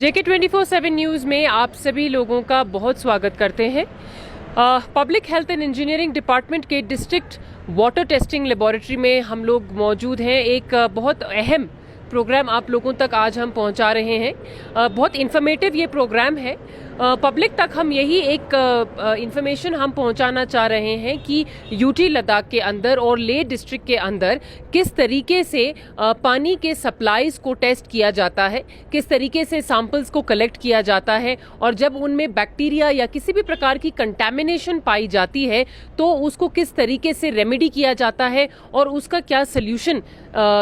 JK 24/7 news में आप सभी लोगों का बहुत स्वागत करते हैं। Public health and engineering department के डिस्ट्रिक्ट वाटर टेस्टिंग लेबोरेटरी में हम लोग मौजूद हैं। एक बहुत अहम प्रोग्राम आप लोगों तक आज हम पहुंचा रहे हैं। बहुत इन्फॉर्मेटिव ये प्रोग्राम है। पब्लिक तक हम यही एक इंफॉर्मेशन हम पहुंचाना चाह रहे हैं कि यूटी लद्दाख के अंदर और लेह डिस्ट्रिक्ट के अंदर किस तरीके से पानी के सप्लाईज को टेस्ट किया जाता है, किस तरीके से सैंपल्स को कलेक्ट किया जाता है और जब उनमें बैक्टीरिया या किसी भी प्रकार की कंटैमिनेशन पाई जाती है तो उसको किस तरीके से रेमेडी किया जाता है और उसका क्या सल्यूशन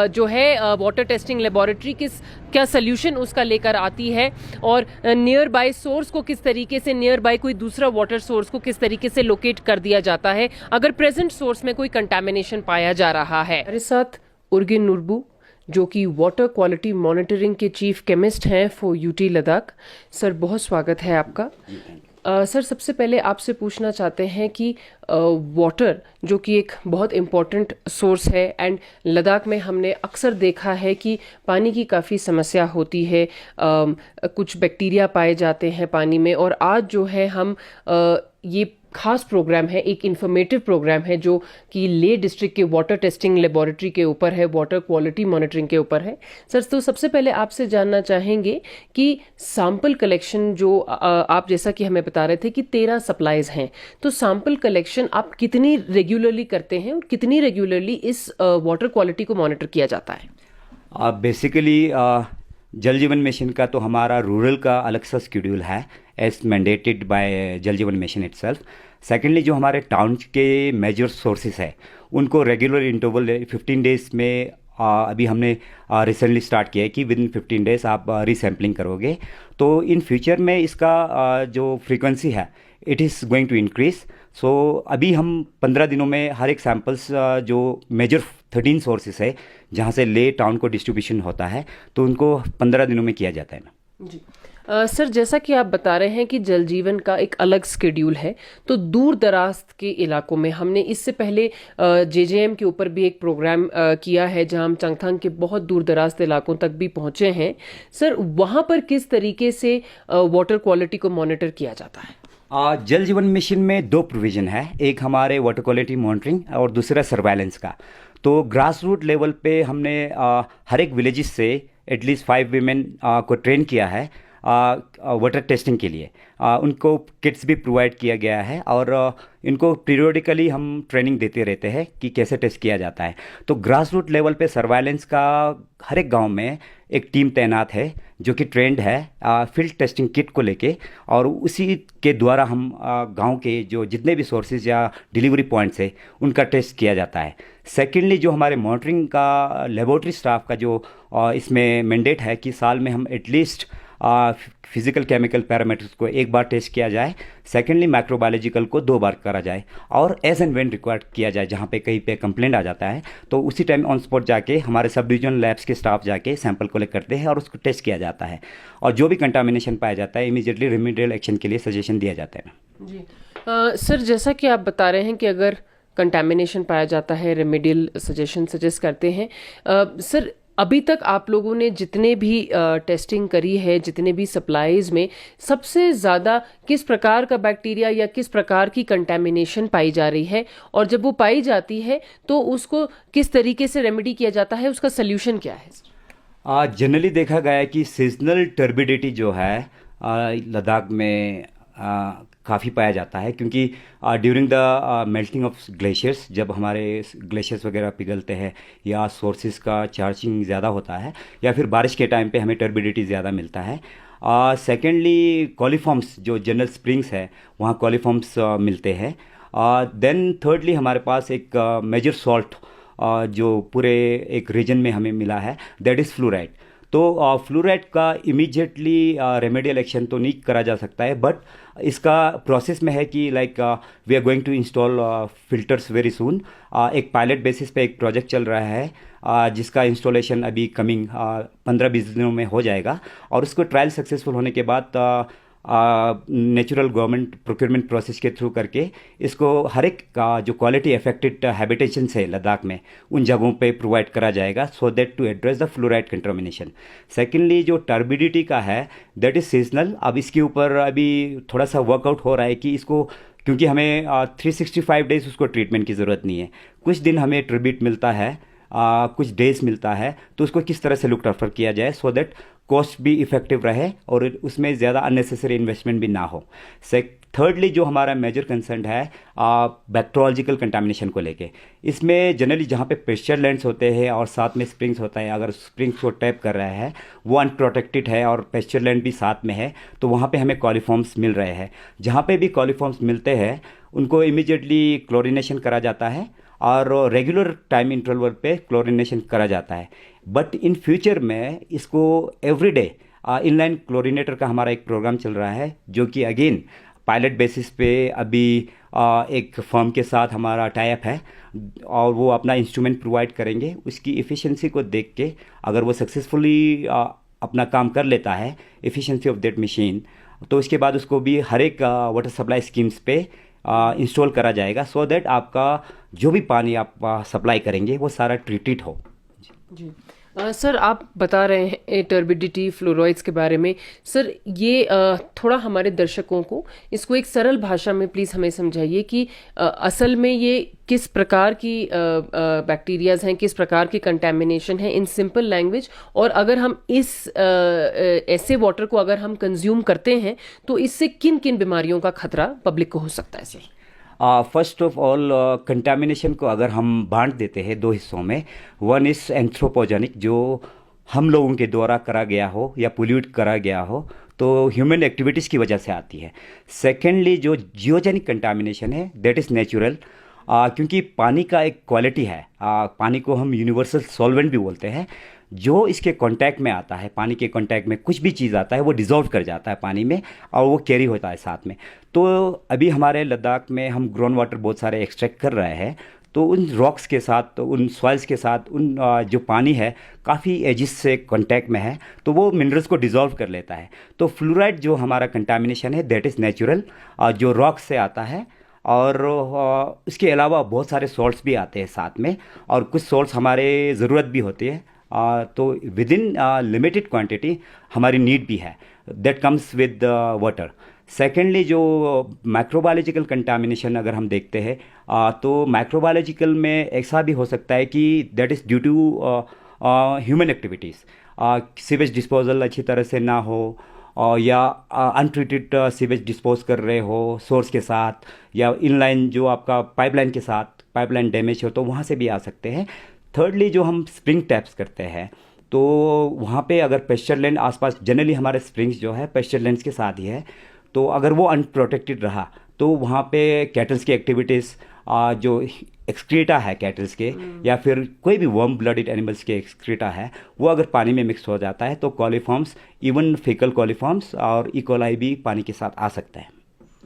जो है वाटर टेस्टिंग लेबोरेटरी क्या सल्यूशन उसका लेकर आती है और नियर बाय सोर्स को किस तरीके से, नियर बाय कोई दूसरा वाटर सोर्स को किस तरीके से लोकेट कर दिया जाता है अगर प्रेजेंट सोर्स में कोई कंटैमिनेशन पाया जा रहा है। हमारे साथ उर्गिन नुरबू जो कि वाटर क्वालिटी मॉनिटरिंग के चीफ केमिस्ट हैं फॉर यूटी लद्दाख। सर बहुत स्वागत है आपका। सर सबसे पहले आपसे पूछना चाहते हैं कि वाटर जो कि एक बहुत इम्पॉर्टेंट सोर्स है एंड लद्दाख में हमने अक्सर देखा है कि पानी की काफ़ी समस्या होती है, कुछ बैक्टीरिया पाए जाते हैं पानी में और आज जो है हम ये खास प्रोग्राम है, एक इन्फॉर्मेटिव प्रोग्राम है जो कि लेह डिस्ट्रिक्ट के वाटर टेस्टिंग लेबोरेटरी के ऊपर है, वाटर क्वालिटी मॉनिटरिंग के ऊपर है। सर तो सबसे पहले आपसे जानना चाहेंगे कि सैंपल कलेक्शन जो आप जैसा कि हमें बता रहे थे कि 13 सप्लाईज हैं, तो सैंपल कलेक्शन आप कितनी रेगुलरली करते हैं और कितनी रेगुलरली इस वाटर क्वालिटी को मॉनिटर किया जाता है? बेसिकली जल जीवन मिशन का तो हमारा रूरल का अलग सा शेड्यूल है एज मैंडेटेड बाय जल जीवन मिशन इटसेल्फ। सेकेंडली जो हमारे टाउन के मेजर सोर्सेस है उनको रेगुलर इंटरवल 15 डेज में अभी हमने रिसेंटली स्टार्ट किया है कि विद इन 15 डेज आप रीसैम्पलिंग करोगे तो इन फ्यूचर में इसका जो फ्रीक्वेंसी है it is going to increase. So अभी हम 15 दिनों में हर एक सैम्पल्स जो मेजर 13 सोर्सेस है जहाँ से ले टाउन को डिस्ट्रीब्यूशन होता है तो उनको 15 दिनों में किया जाता है ना जी। सर जैसा कि आप बता रहे हैं कि जल जीवन का एक अलग स्केड्यूल है, तो दूर दराज के इलाकों में हमने इससे पहले जेजेएम के ऊपर भी एक प्रोग्राम किया है जहां हम चंगथांग के बहुत दूर दराज इलाकों तक भी पहुंचे हैं। सर वहां पर किस तरीके से वाटर क्वालिटी को मॉनिटर किया जाता है? जल जीवन मिशन में 2 प्रोविज़न है, एक हमारे वाटर क्वालिटी मॉनिटरिंग और दूसरा सर्वाइलेंस का। तो ग्रास रूट लेवल पे हमने हर एक विलेजेस से एटलीस्ट 5 वीमेन को ट्रेन किया है वाटर टेस्टिंग के लिए। उनको किट्स भी प्रोवाइड किया गया है और इनको पीरियोडिकली हम ट्रेनिंग देते रहते हैं कि कैसे टेस्ट किया जाता है। तो ग्रास रूट लेवल पे सर्वाइलेंस का हर एक गांव में एक टीम तैनात है जो कि ट्रेंड है फील्ड टेस्टिंग किट को लेके और उसी के द्वारा हम गांव के जो जितने भी सोर्सेज या डिलीवरी पॉइंट्स है उनका टेस्ट किया जाता है। सेकेंडली जो हमारे मॉनिटरिंग का लेबोरेटरी स्टाफ का जो इसमें मैंडेट है कि साल में हम एटलीस्ट फिजिकल केमिकल पैरामीटर्स को एक बार टेस्ट किया जाए, सेकेंडली माइक्रोबायोलॉजिकल को 2 बार करा जाए और एज एंड व्हेन रिक्वायर्ड किया जाए। जहाँ पे कहीं पे कंप्लेंट आ जाता है तो उसी टाइम ऑन स्पॉट जाके हमारे सब डिविजनल लैब्स के स्टाफ जाके सैंपल कलेक्ट करते हैं और उसको टेस्ट किया जाता है और जो भी कंटामिनेशन पाया जाता है इमीडिएटली रेमेडियल एक्शन के लिए सजेशन दिया जाता है। जी। सर जैसा कि आप बता रहे हैं कि अगर कंटैमिनेशन पाया जाता है रेमेडियल सजेशन सजेस्ट करते हैं। सर अभी तक आप लोगों ने जितने भी टेस्टिंग करी है, जितने भी सप्लाईज में सबसे ज़्यादा किस प्रकार का बैक्टीरिया या किस प्रकार की कंटैमिनेशन पाई जा रही है और जब वो पाई जाती है तो उसको किस तरीके से रेमेडी किया जाता है, उसका सल्यूशन क्या है? जनरली देखा गया है कि सीजनल टर्बिडिटी जो है लद्दाख में काफ़ी पाया जाता है क्योंकि during the melting of glaciers जब हमारे ग्लेशियर्स वगैरह पिघलते हैं या सोर्सेज का चार्जिंग ज़्यादा होता है या फिर बारिश के टाइम पे हमें टर्बिडिटी ज़्यादा मिलता है। सेकेंडली कॉलीफॉर्म्स जो जनरल स्प्रिंग्स है वहाँ कॉलीफॉर्म्स मिलते हैं। देन थर्डली हमारे पास एक मेजर सॉल्ट जो पूरे एक रीजन में हमें मिला है दैट इज़ फ्लोराइड। तो फ्लोराइड का इमीडिएटली रेमेडियल एक्शन तो नहीं करा जा सकता है बट इसका प्रोसेस में है कि like we are going to install filters very soon. एक पायलट बेसिस पे एक प्रोजेक्ट चल रहा है जिसका इंस्टॉलेशन अभी कमिंग 15-20 दिनों में हो जाएगा और उसको ट्रायल सक्सेसफुल होने के बाद नेचुरल गवर्नमेंट प्रोक्योरमेंट प्रोसेस के थ्रू करके इसको हर एक का जो क्वालिटी अफेक्टेड हैबिटेशन है लद्दाख में उन जगहों पे प्रोवाइड करा जाएगा, so that to address the fluoride contamination. Secondly जो टर्बिडिटी का है दैट इज़ सीजनल। अब इसके ऊपर अभी थोड़ा सा वर्कआउट हो रहा है कि इसको, क्योंकि हमें 365 डेज उसको ट्रीटमेंट की ज़रूरत नहीं है, कुछ दिन हमें ट्रिब्यूट मिलता है, कुछ डेज मिलता है, तो उसको किस तरह से लुक आफ्टर किया जाए सो दैट कॉस्ट भी इफेक्टिव रहे और उसमें ज़्यादा अननेसेसरी इन्वेस्टमेंट भी ना हो। थर्डली जो हमारा मेजर कंसर्न है बैक्टीरियोलॉजिकल कंटामिनेशन को लेके, इसमें जनरली जहाँ पे पेस्चर लैंड्स होते हैं और साथ में स्प्रिंग्स होता है, अगर स्प्रिंग्स को टैप कर रहा है वो अनप्रोटेक्टेड है और पेस्चर लैंड भी साथ में है, तो वहाँ पे हमें कॉलीफॉर्म्स मिल रहे हैं। जहाँ पे भी कॉलीफॉर्म्स मिलते हैं उनको इमीडिएटली क्लोरिनेशन करा जाता है और रेगुलर टाइम इंटरवल पे क्लोरिनेशन करा जाता है। बट इन फ्यूचर में इसको एवरीडे इनलाइन क्लोरिनेटर का हमारा एक प्रोग्राम चल रहा है, जो कि अगेन पायलट बेसिस पे अभी एक फर्म के साथ हमारा टाई अप है और वो अपना इंस्ट्रूमेंट प्रोवाइड करेंगे। उसकी इफ़िशियंसी को देख के अगर वो सक्सेसफुली अपना काम कर लेता है, एफिशिएंसी ऑफ दैट मशीन, तो उसके बाद उसको भी हर एक वाटर सप्लाई स्कीम्स पे इंस्टॉल करा जाएगा, सो दैट आपका जो भी पानी आप सप्लाई करेंगे वो सारा ट्रीटेड हो। जी सर, आप बता रहे हैं टर्बिडिटी फ्लोराइड्स के बारे में। सर ये थोड़ा हमारे दर्शकों को इसको एक सरल भाषा में प्लीज़ हमें समझाइए कि असल में ये किस प्रकार की बैक्टीरियाज हैं, किस प्रकार की कंटेमिनेशन है इन सिंपल लैंग्वेज, और अगर हम इस ऐसे वाटर को अगर हम कंज्यूम करते हैं तो इससे किन किन बीमारियों का खतरा पब्लिक को हो सकता है sir? First of all contamination को अगर हम बांट देते हैं दो हिस्सों में, वन इज़ एंथ्रोपोजेनिक, जो हम लोगों के द्वारा करा गया हो या पोल्यूट करा गया हो तो ह्यूमन एक्टिविटीज़ की वजह से आती है। सेकेंडली जो जियोजेनिक कंटामिनेशन है दैट इज़ नेचुरल, क्योंकि पानी का एक क्वालिटी है, पानी को हम यूनिवर्सल सॉल्वेंट भी बोलते हैं, जो इसके कांटेक्ट में आता है, पानी के कांटेक्ट में कुछ भी चीज़ आता है वो डिज़ोल्व कर जाता है पानी में और वो कैरी होता है साथ में। तो अभी हमारे लद्दाख में हम ग्राउंड वाटर बहुत सारे एक्सट्रैक्ट कर रहे हैं, तो उन रॉक्स के साथ, तो उन सॉइल्स के साथ, उन जो पानी है काफ़ी एजिस से कांटेक्ट में है, तो वो मिनरल्स को डिज़ोल्व कर लेता है। तो फ्लोराइड जो हमारा कंटामिनेशन है दैट इज़ नेचुरल, जो रॉक से आता है, और इसके अलावा बहुत सारे सॉल्ट्स भी आते हैं साथ में, और कुछ सॉल्ट्स हमारे ज़रूरत भी होती है, तो विद इन लिमिटेड क्वांटिटी हमारी नीड भी है, that comes with water. Secondly जो माइक्रोबायोलॉजिकल कंटामिनेशन अगर हम देखते हैं, तो माइक्रोबायोलॉजिकल में ऐसा भी हो सकता है कि that is due to human activities, sewage disposal अच्छी तरह से ना हो, या अनट्रीटेड सीवेज डिस्पोज कर रहे हो सोर्स के साथ, या इनलाइन जो आपका पाइपलाइन के साथ पाइपलाइन डैमेज हो तो वहाँ से भी आ सकते हैं। थर्डली जो हम स्प्रिंग टैप्स करते हैं, तो वहाँ पे अगर पेस्चर लैंड आसपास, जनरली हमारे स्प्रिंग्स जो है पेस्चर लैंड्स के साथ ही है, तो अगर वो अनप्रोटेक्टेड रहा तो वहाँ पे कैटल्स की एक्टिविटीज़, जो एक्सक्रीटा है कैटल्स के या फिर कोई भी वर्म ब्लडेड एनिमल्स के एक्सक्रीटा है, वो अगर पानी में मिक्स हो जाता है तो कॉलीफॉर्म्स, इवन फीकल कॉलीफॉर्म्स और इकोलाई भी पानी के साथ आ सकता है।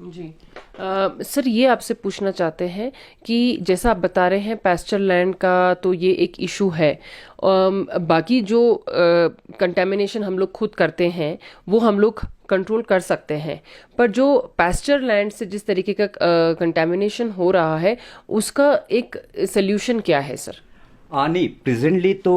जी सर, ये आपसे पूछना चाहते हैं कि जैसा आप बता रहे हैं पेस्चर लैंड का तो ये एक इशू है, बाकी जो कंटेमिनेशन हम लोग खुद करते हैं वो हम लोग कंट्रोल कर सकते हैं, पर जो पेस्चर लैंड से जिस तरीके का कंटेमिनेशन हो रहा है उसका एक सल्यूशन क्या है सर? नहीं, प्रेजेंटली तो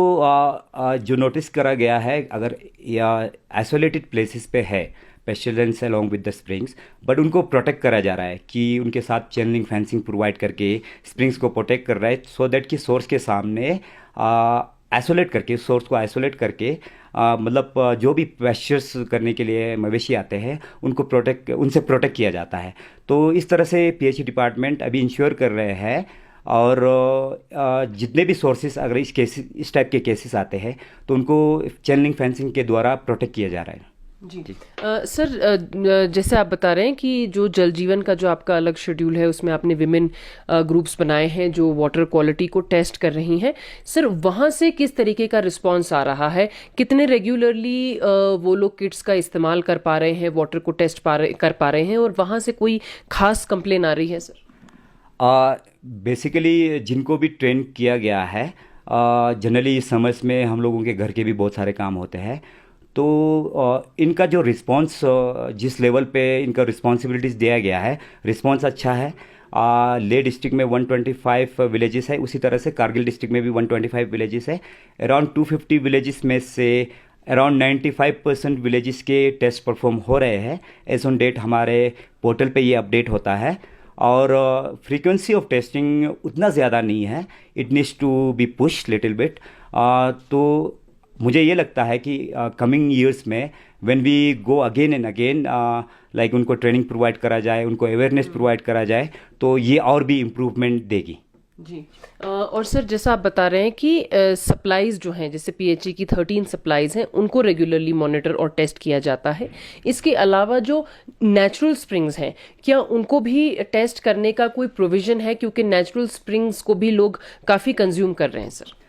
जो नोटिस करा गया है, अगर या आइसोलेटेड प्लेसेस पे है pestilence along with the springs, but उनको प्रोटेक्ट करा जा रहा है कि उनके साथ चैनलिंग फेंसिंग प्रोवाइड करके स्प्रिंग्स को प्रोटेक्ट कर रहा है, सो दैट कि सोर्स के सामने आइसोलेट करके, सोर्स को आइसोलेट करके, मतलब जो भी पेस्चर्स करने के लिए मवेशी आते हैं उनको उनसे प्रोटेक्ट किया जाता है। तो इस तरह से पीएचई डिपार्टमेंट अभी इंश्योर कर रहे हैं, और जितने भी सोर्सेस अगर इस टाइप के केसेस आते हैं तो उनको चैनलिंग फेंसिंग के द्वारा प्रोटेक्ट किया जा रहा है। जी सर, जैसे आप बता रहे हैं कि जो जल जीवन का जो आपका अलग शेड्यूल है उसमें आपने विमेन ग्रुप्स बनाए हैं जो वाटर क्वालिटी को टेस्ट कर रही हैं, सर वहाँ से किस तरीके का रिस्पांस आ रहा है? कितने रेगुलरली वो लोग किट्स का इस्तेमाल कर पा रहे हैं, वाटर को टेस्ट कर पा रहे हैं, और वहाँ से कोई खास कंप्लेन आ रही है सर? बेसिकली जिनको भी ट्रेन किया गया है, जनरली इस समर्स में हम लोगों के घर के भी बहुत सारे काम होते हैं, तो इनका जो रिस्पांस जिस लेवल पे इनका रिस्पॉन्सिबिलिटीज़ दिया गया है, रिस्पांस अच्छा है। लेह डिस्ट्रिक्ट में 125 विलेजेस है, उसी तरह से कारगिल डिस्ट्रिक्ट में भी 125 विलेजेस है। अराउंड 250 विलेजेस में से अराउंड 95% विलेजेस के टेस्ट परफॉर्म हो रहे हैं। एज ऑन डेट हमारे पोर्टल पे ये अपडेट होता है, और फ्रीक्वेंसी ऑफ टेस्टिंग उतना ज़्यादा नहीं है, it needs to be push little bit. तो मुझे ये लगता है कि कमिंग ईयर्स में when we go again and again, like उनको ट्रेनिंग प्रोवाइड करा जाए, उनको अवेयरनेस प्रोवाइड करा जाए, तो ये और भी इम्प्रूवमेंट देगी। जी। और सर, जैसा आप बता रहे हैं कि सप्लाईज जो हैं, जैसे पीएचई की 13 सप्लाईज हैं, उनको रेगुलरली मॉनिटर और टेस्ट किया जाता है। इसके अलावा जो नेचुरल स्प्रिंग्स हैं, क्या उनको भी टेस्ट करने का कोई प्रोविजन है? क्योंकि नेचुरल स्प्रिंग्स को भी लोग काफ़ी कंज्यूम कर रहे हैं सर।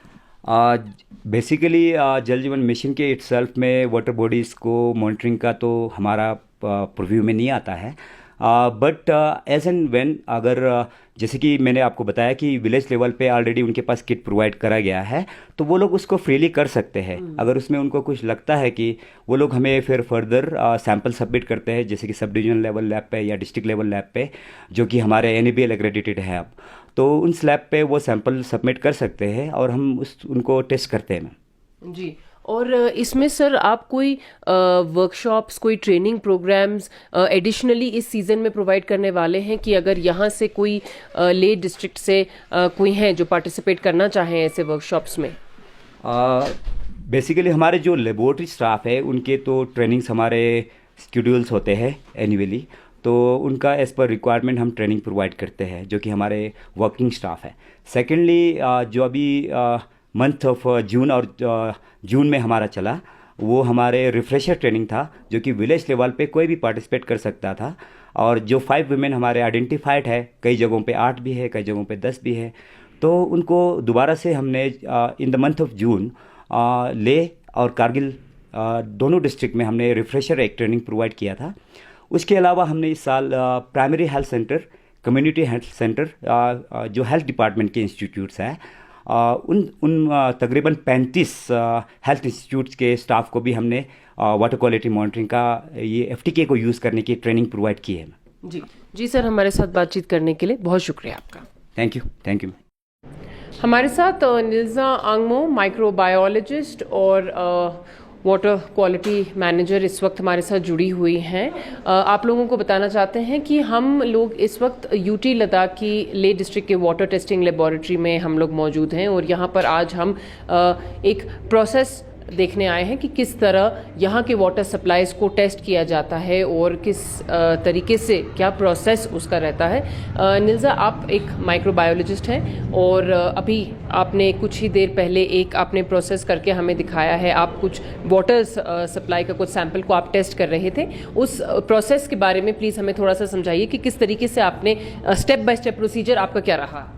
बेसिकली जल जीवन मिशन के इटसेल्फ में वाटर बॉडीज़ को मॉनिटरिंग का तो हमारा प्रोव्यू में नहीं आता है, बट एज एंड व्हेन, अगर जैसे कि मैंने आपको बताया कि विलेज लेवल पे ऑलरेडी उनके पास किट प्रोवाइड करा गया है, तो वो लोग उसको फ्रीली कर सकते हैं। अगर उसमें उनको कुछ लगता है कि वो लोग हमें फिर फर्दर सैंपल सबमिट करते हैं, जैसे कि सब डिवीजन लेवल लैब पे या डिस्ट्रिक्ट लेवल लैब पे, जो कि हमारे NABL एक्रेडिटेड है अब, तो उन लैब पे वो सैंपल सबमिट कर सकते हैं और हम उनको टेस्ट करते हैं। जी। और इसमें सर आप कोई वर्कशॉप्स, कोई ट्रेनिंग प्रोग्राम्स एडिशनली इस सीज़न में प्रोवाइड करने वाले हैं कि अगर यहाँ से कोई लेह डिस्ट्रिक्ट से कोई हैं जो पार्टिसिपेट करना चाहें ऐसे वर्कशॉप्स में? बेसिकली हमारे जो लेबोरेटरी स्टाफ है उनके तो ट्रेनिंग्स हमारे शेड्यूल्स होते हैं एनुअली, तो उनका एज़ पर रिक्वायरमेंट हम ट्रेनिंग प्रोवाइड करते हैं, जो कि हमारे वर्किंग स्टाफ है। सेकेंडली जो अभी मंथ ऑफ जून और जून में हमारा चला, वो हमारे रिफ्रेशर ट्रेनिंग था, जो कि विलेज लेवल पे कोई भी पार्टिसिपेट कर सकता था। और जो 5 वुमेन हमारे आइडेंटिफाइड है, कई जगहों पे 8 भी है, कई जगहों पे 10 भी है, तो उनको दोबारा से हमने in the month of June Leh और कारगिल दोनों डिस्ट्रिक्ट में हमने रिफ्रेशर एक ट्रेनिंग प्रोवाइड किया था। उसके अलावा हमने इस साल primary health centre, community health centre, जो हेल्थ डिपार्टमेंट के इंस्टीट्यूट्स हैं, उन तकरीबन 35 हेल्थ इंस्टीट्यूट्स के स्टाफ को भी हमने वाटर क्वालिटी मॉनिटरिंग का ये FTK को यूज़ करने की ट्रेनिंग प्रोवाइड की है। जी जी सर, हमारे साथ बातचीत करने के लिए बहुत शुक्रिया आपका। Thank you. हमारे साथ निल्जा आंगमो, माइक्रोबायोलॉजिस्ट और वाटर क्वालिटी मैनेजर इस वक्त हमारे साथ जुड़ी हुई हैं। आप लोगों को बताना चाहते हैं कि हम लोग इस वक्त UT लद्दाख की लेह डिस्ट्रिक्ट के वाटर टेस्टिंग लेबॉरेटरी में हम लोग मौजूद हैं, और यहाँ पर आज हम एक प्रोसेस देखने आए हैं कि किस तरह यहाँ के वाटर सप्लाईज को टेस्ट किया जाता है और किस तरीके से क्या प्रोसेस उसका रहता है। निल्जा, आप एक माइक्रोबायोलॉजिस्ट हैं और अभी आपने कुछ ही देर पहले एक आपने प्रोसेस करके हमें दिखाया है। आप कुछ वाटर सप्लाई का कुछ सैंपल को आप टेस्ट कर रहे थे। उस प्रोसेस के बारे में प्लीज़ हमें थोड़ा सा समझाइए कि किस तरीके से आपने स्टेप बाय स्टेप प्रोसीजर आपका क्या रहा।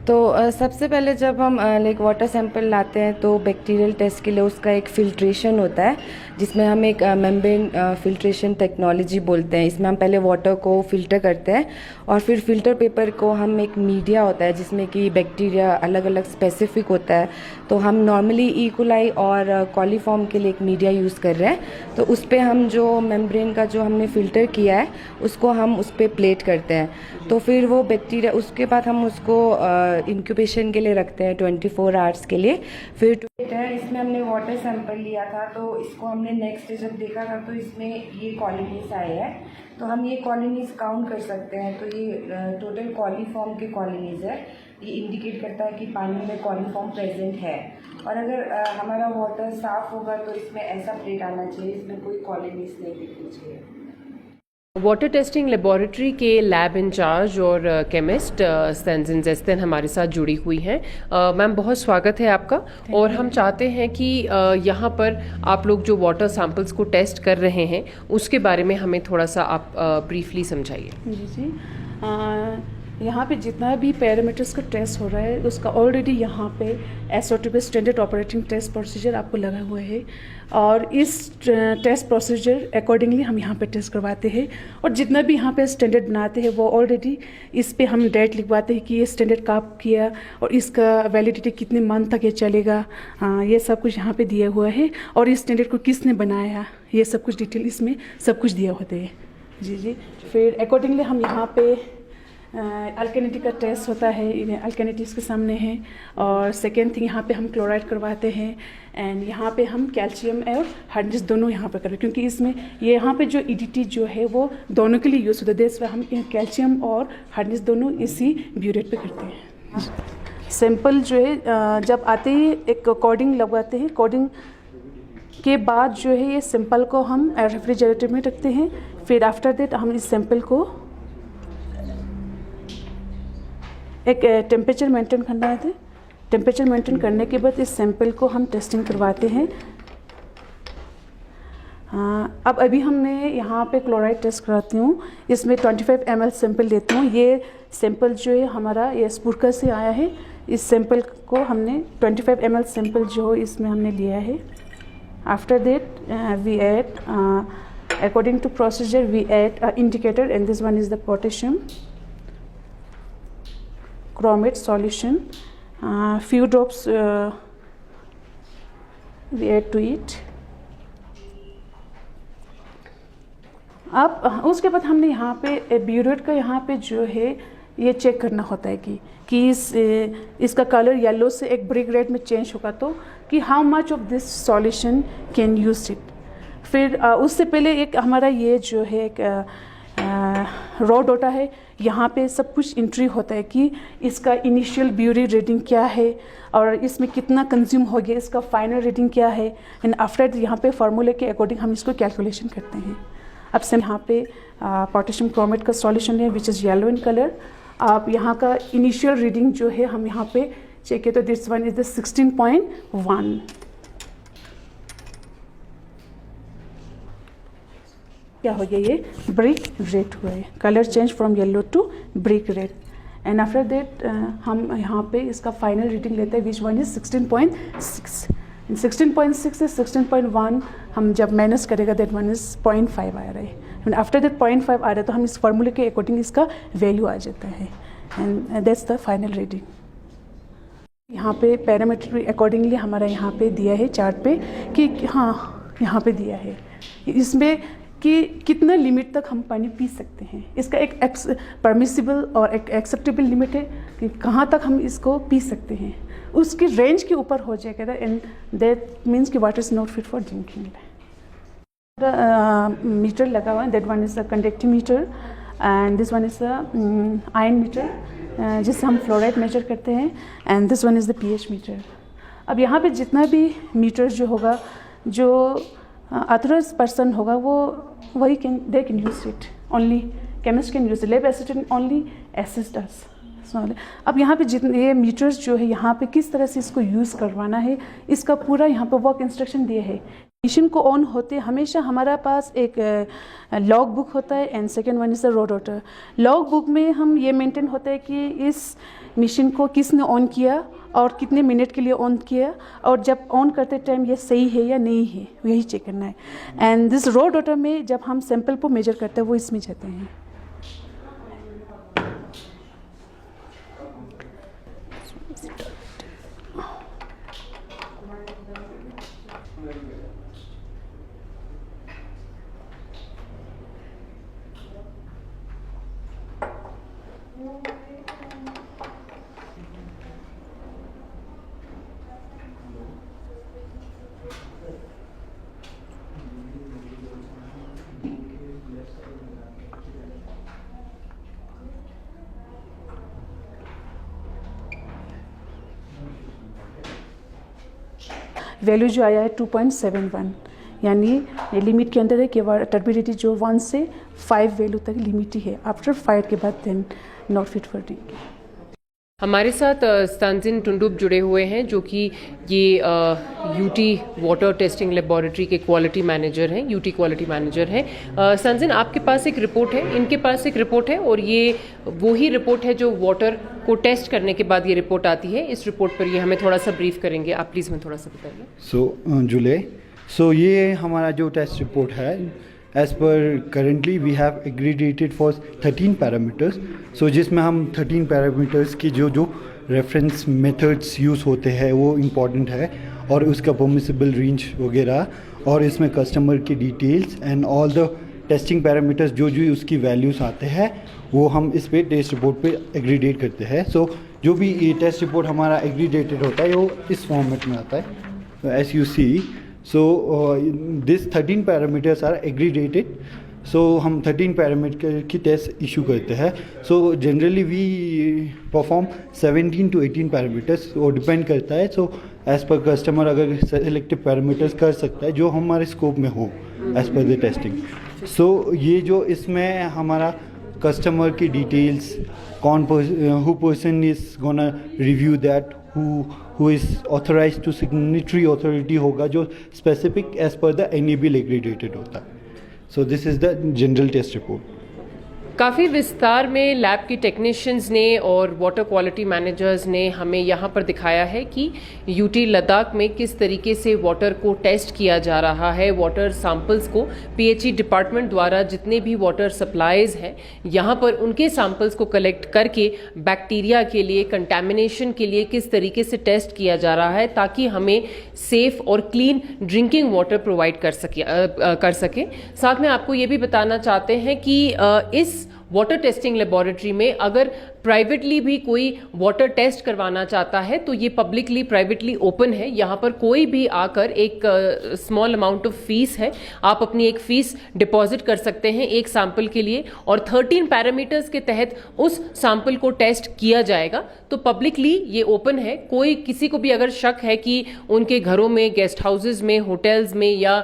तो सबसे पहले जब हम लाइक वाटर सैंपल लाते हैं तो बैक्टीरियल टेस्ट के लिए उसका एक फ़िल्ट्रेशन होता है, जिसमें हम एक मेम्ब्रेन फ़िल्ट्रेशन टेक्नोलॉजी बोलते हैं। इसमें हम पहले वाटर को फ़िल्टर करते हैं और फिर फ़िल्टर पेपर को हम एक मीडिया होता है जिसमें कि बैक्टीरिया अलग अलग स्पेसिफिक होता है, तो हम नॉर्मली ई कोलाई और कॉलीफॉर्म के लिए एक मीडिया यूज़ कर रहे हैं। तो उस पर हम जो मेम्ब्रेन का जो हमने फ़िल्टर किया है उसको हम उस पर प्लेट करते हैं, तो फिर वो बैक्टीरिया, उसके बाद हम उसको इंक्यूबेशन के लिए रखते हैं 24 आवर्स के लिए। फिर इसमें हमने वाटर सैंपल लिया था, तो इसको हमने नेक्स्ट डे जब देखा था तो इसमें ये कॉलोनीज आए हैं, तो हम ये कॉलोनीज काउंट कर सकते हैं। तो ये टोटल कॉलीफॉर्म के कॉलोनीज है, ये इंडिकेट करता है कि पानी में कॉलीफॉर्म प्रेजेंट है। और अगर हमारा वाटर साफ होगा तो इसमें ऐसा प्लेट आना चाहिए, इसमें कोई कॉलोनीज नहीं दिखनी चाहिए। वाटर टेस्टिंग लेबॉरेटरी के लैब इंचार्ज और केमिस्ट स्टेंजिन जेस्टेन हमारे साथ जुड़ी हुई हैं। मैम, बहुत स्वागत है आपका। और हम चाहते हैं कि यहाँ पर आप लोग जो वाटर सैंपल्स को टेस्ट कर रहे हैं उसके बारे में हमें थोड़ा सा आप ब्रीफली समझाइए। जी। यहाँ पे जितना भी पैरामीटर्स का टेस्ट हो रहा है उसका ऑलरेडी यहाँ पे SOTP standard operating test procedure आपको लगा हुआ है और इस टेस्ट प्रोसीजर अकॉर्डिंगली हम यहाँ पे टेस्ट करवाते हैं और जितना भी यहाँ पे स्टैंडर्ड बनाते हैं वो ऑलरेडी इस पे हम डेट लिखवाते हैं कि ये स्टैंडर्ड कब किया और इसका वैलिडिटी कितने मंथ तक ये चलेगा। ये सब कुछ यहाँ पे दिया हुआ है और इस स्टैंडर्ड को किसने बनाया ये सब कुछ डिटेल इसमें सब कुछ दिया होते हैं। जी फिर अकॉर्डिंगली हम यहाँ पे अल्केनिटी का टेस्ट होता है, अल्केनिटी इसके सामने है और सेकेंड थिंग यहाँ पे हम क्लोराइड करवाते हैं एंड यहाँ पे हम कैल्शियम और हार्डनेस दोनों यहाँ पे करें क्योंकि इसमें ये यहाँ पे जो EDT जो है वो दोनों के लिए यूज़ होता है। देश में हम कैल्शियम और हार्डनेस दोनों इसी ब्यूरेट पे करते हैं। सैंपल जो है जब आते ही एक कोडिंग लगवाते हैं, कोडिंग के बाद जो है ये सैंपल को हम रेफ्रिजरेटर में रखते हैं। फिर आफ्टर दैट हम इस सैंपल को एक टेम्परेचर मेंटेन करना है। टेम्परेचर मेंटेन करने के बाद इस सैंपल को हम टेस्टिंग करवाते हैं। अब अभी हमने यहाँ पे क्लोराइड टेस्ट कराती हूँ। इसमें 25 ml सैंपल लेती हूँ। ये सैंपल जो है हमारा ये स्पुरकर से आया है। इस सैंपल को हमने 25 ml सैंपल जो इसमें हमने लिया है। After that we add according to procedure we add indicator and this one is the potassium chromate solution, few drops we add to it। अब उसके बाद हमने यहाँ पे ब्यूरेट का यहाँ पे जो है ये चेक करना होता है कि इसका कलर येलो से एक ब्रिक रेड में चेंज होगा तो कि how much of this solution can use it. फिर उससे पहले एक हमारा ये जो है एक रॉ डाटा है, यहाँ पे सब कुछ एंट्री होता है कि इसका इनिशियल ब्यूरी रीडिंग क्या है और इसमें कितना कंज्यूम हो गया, इसका फाइनल रीडिंग क्या है एंड आफ्टर यहाँ पे फार्मूले के अकॉर्डिंग हम इसको कैलकुलेशन करते हैं। अब से यहाँ पे पोटेशियम क्रोमेट का सॉल्यूशन है which is yellow in colour. आप यहाँ का इनिशियल रीडिंग जो है हम यहाँ पे चेक किया तो दिस वन इज द 16.1। क्या हो गया, ये ब्रिक रेड हुआ है, colour change from yellow to brick red and after that हम यहाँ पे इसका फाइनल रीडिंग लेते हैं विच वन इज 16.6 एंड 16.6 से 16.1 हम जब माइनस करेगा दैट वन इज 0.5 आ रहा है एंड आफ्टर दैट 0.5 आ रहा है तो हम इस फार्मूले के अकॉर्डिंग इसका वैल्यू आ जाता है and that's the final reading. यहाँ पे पैरामीटर अकॉर्डिंगली हमारा यहाँ पे दिया है चार्ट पे कि हाँ यहाँ पे दिया है इसमें कि कितना लिमिट तक हम पानी पी सकते हैं। इसका एक परमिसिबल और एक एक्सेप्टेबल लिमिट है कि कहाँ तक हम इसको पी सकते हैं, उसकी रेंज के ऊपर हो जाएगा एंड दैट मीन्स कि water is not fit for drinking. Meter लगा हुआ है, that one is a conductive meter and this one is a ion meter जिससे हम फ्लोराइड मेजर करते हैं and this one is the pH meter. अब यहाँ पे जितना भी मीटर जो होगा जो अथराइज पर्सन होगा वो वही they can use it, only chemist can use it, lab assistant only assist us. अब यहाँ पे जितने ये मीटर्स जो है यहाँ पे किस तरह से इसको यूज़ करवाना है इसका पूरा यहाँ पे वर्क इंस्ट्रक्शन दिए है। मशीन को ऑन होते हमेशा हमारा पास एक लॉग बुक होता है and second one is the raw data. Log book में हम ये मेंटेन होता है कि इस मशीन को किसने ऑन किया और कितने मिनट के लिए ऑन किया और जब ऑन करते टाइम ये सही है या नहीं है यही चेक करना है एंड दिस रॉ डाटा में जब हम सैंपल को मेजर करते हैं वो इसमें जाते हैं। वैल्यू जो आया है 2.71 यानी लिमिट के अंदर है कि टर्बिडिटी जो 1 से 5 वैल्यू तक लिमिट ही है। आफ्टर 5 के बाद then not fit for drinking. हमारे साथ स्तानजिन टुंडुप जुड़े हुए हैं जो कि ये यूटी वाटर टेस्टिंग लेबोरेटरी के क्वालिटी मैनेजर हैं, यूटी क्वालिटी मैनेजर हैं। स्तानजिन, आपके पास एक रिपोर्ट है, इनके पास एक रिपोर्ट है और ये वही रिपोर्ट है जो वाटर को टेस्ट करने के बाद ये रिपोर्ट आती है। इस रिपोर्ट पर ये हमें थोड़ा सा ब्रीफ करेंगे, आप प्लीज़ हमें थोड़ा सा बताइए। जुले ये हमारा जो टेस्ट रिपोर्ट है, as per currently we have accredited for 13 parameters. जिसमें हम 13 पैरामीटर्स की जो रेफरेंस मेथड्स यूज़ होते हैं वो इम्पॉर्टेंट है, और उसका परमिसिबल रेंज वगैरह, और इसमें कस्टमर की details and all the testing parameters जो उसकी वैल्यूज़ आते हैं वो हम इस पे टेस्ट रिपोर्ट पे एग्रीडेट करते हैं। जो भी ये टेस्ट रिपोर्ट हमारा एग्रीडेटेड होता है वो इस फॉर्मेट में आता है, as you see. This 13 parameters are accredited. हम 13 पैरामीटर की टेस्ट इशू करते हैं। Generally we perform 17 to 18 parameters, वो डिपेंड करता है। एज़ पर कस्टमर अगर सेलेक्टिव पैरामीटर्स कर सकता है जो हमारे स्कोप में हो एज़ पर द टेस्टिंग। ये जो इसमें हमारा कस्टमर की details, who person is gonna review that, who is authorized to signatory authority होगा जो specific as per the NABL accredited होता है। This is the general test report। काफ़ी विस्तार में लैब की टेक्नीशियंस ने और वाटर क्वालिटी मैनेजर्स ने हमें यहाँ पर दिखाया है कि यूटी लद्दाख में किस तरीके से वाटर को टेस्ट किया जा रहा है। वाटर सैंपल्स को पीएचई डिपार्टमेंट द्वारा जितने भी वाटर सप्लाईज हैं यहाँ पर उनके सैंपल्स को कलेक्ट करके बैक्टीरिया के लिए, कंटैमिनेशन के लिए किस तरीके से टेस्ट किया जा रहा है ताकि हमें सेफ और क्लीन ड्रिंकिंग वाटर प्रोवाइड कर सके। साथ में आपको ये भी बताना चाहते हैं कि इस वाटर टेस्टिंग लेबोरेटरी में अगर प्राइवेटली भी कोई वाटर टेस्ट करवाना चाहता है तो ये पब्लिकली प्राइवेटली ओपन है। यहाँ पर कोई भी आकर, एक स्मॉल अमाउंट ऑफ फीस है, आप अपनी एक फ़ीस डिपॉजिट कर सकते हैं एक सैंपल के लिए, और 13 पैरामीटर्स के तहत उस सैंपल को टेस्ट किया जाएगा। तो पब्लिकली ये ओपन है। कोई किसी को भी अगर शक है कि उनके घरों में, गेस्ट हाउसेज में, होटल्स में या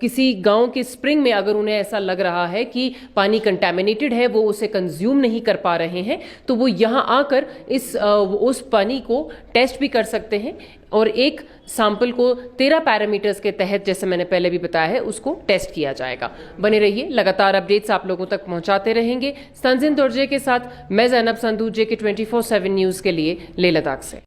किसी गाँव के स्प्रिंग में अगर उन्हें ऐसा लग रहा है कि पानी कंटैमिनेटेड है, वो उसे कंज्यूम नहीं कर पा रहे हैं, तो वो यहाँ आकर उस पानी को टेस्ट भी कर सकते हैं और एक सैंपल को 13 पैरामीटर्स के तहत, जैसे मैंने पहले भी बताया है, उसको टेस्ट किया जाएगा। बने रहिए, लगातार अपडेट्स आप लोगों तक पहुंचाते रहेंगे। स्तानजिन तोरजे के साथ मैं ज़ैनब संधू, JK 24/7 न्यूज़ के लिए लेह लद्दाख से।